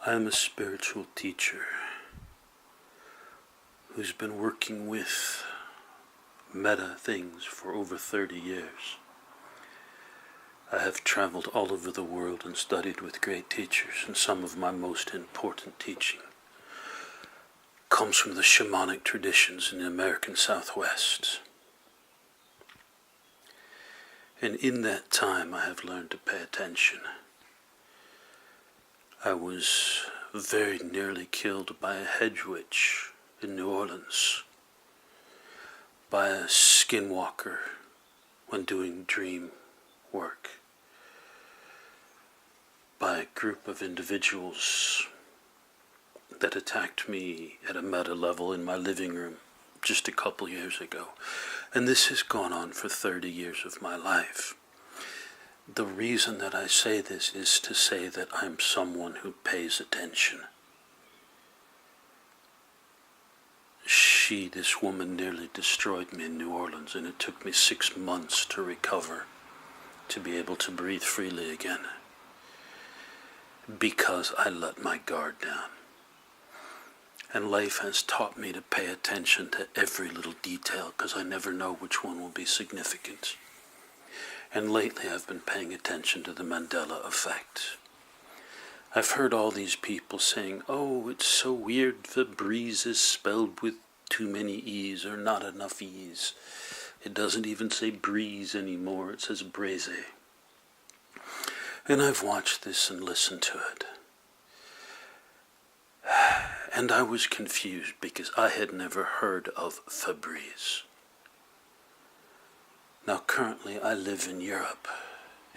I am a spiritual teacher who's been working with meta things for over 30 years. I have traveled all over the world and studied with great teachers, and some of my most important teaching comes from the shamanic traditions in the American Southwest. And in that time I have learned to pay attention. I was very nearly killed by a hedgewitch in New Orleans, by a skinwalker when doing dream work, by a group of individuals that attacked me at a meta level in my living room just a couple years ago. And this has gone on for 30 years of my life. The reason that I say this is to say that I'm someone who pays attention. This woman nearly destroyed me in New Orleans, and it took me 6 months to recover, to be able to breathe freely again, because I let my guard down. And life has taught me to pay attention to every little detail, because I never know which one will be significant. And lately I've been paying attention to the Mandela effect. I've heard all these people saying, oh, it's so weird, Febreze is spelled with too many E's or not enough E's. It doesn't even say breeze anymore, it says braise. And I've watched this and listened to it. And I was confused because I had never heard of Febreze. Now currently I live in Europe,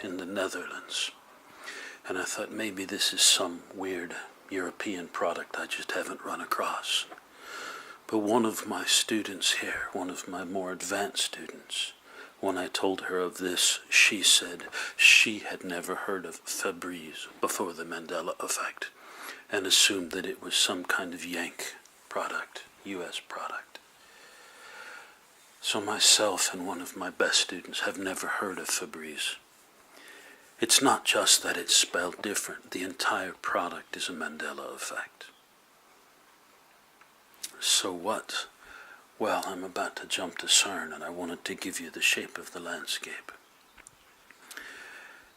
in the Netherlands, and I thought maybe this is some weird European product I just haven't run across. But one of my students here, one of my more advanced students, when I told her of this, she said she had never heard of Febreze before the Mandela effect, and assumed that it was some kind of Yank product, US product. So myself and one of my best students have never heard of Febreze. It's not just that it's spelled different, the entire product is a Mandela effect. So what? Well, I'm about to jump to Cern, and I wanted to give you the shape of the landscape.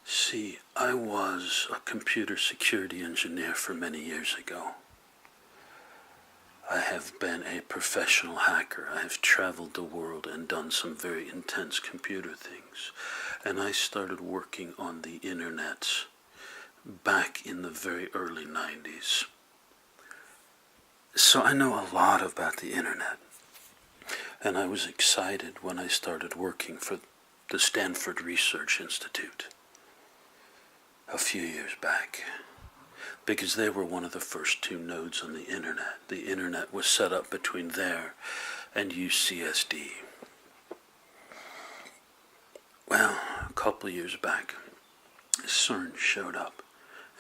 See, I was a computer security engineer for many years ago. I have been a professional hacker. I have traveled the world and done some very intense computer things. And I started working on the internet back in the very early 90s. So I know a lot about the internet. And I was excited when I started working for the Stanford Research Institute a few years back, because they were one of the first 2 nodes on the internet. The internet was set up between there and UCSD. Well, a couple years back, Cern showed up,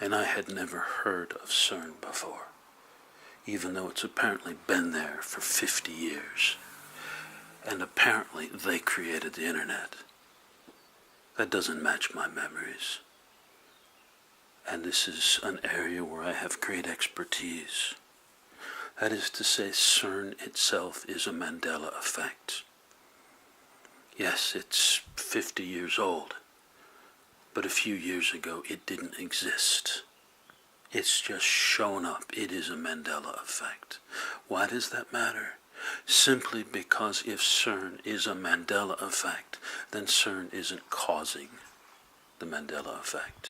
and I had never heard of Cern before, even though it's apparently been there for 50 years. And apparently they created the internet. That doesn't match my memories. And this is an area where I have great expertise. That is to say, Cern itself is a Mandela effect. Yes, it's 50 years old, but a few years ago it didn't exist. It's just shown up. It is a Mandela effect. Why does that matter? Simply because if Cern is a Mandela effect, then Cern isn't causing the Mandela effect.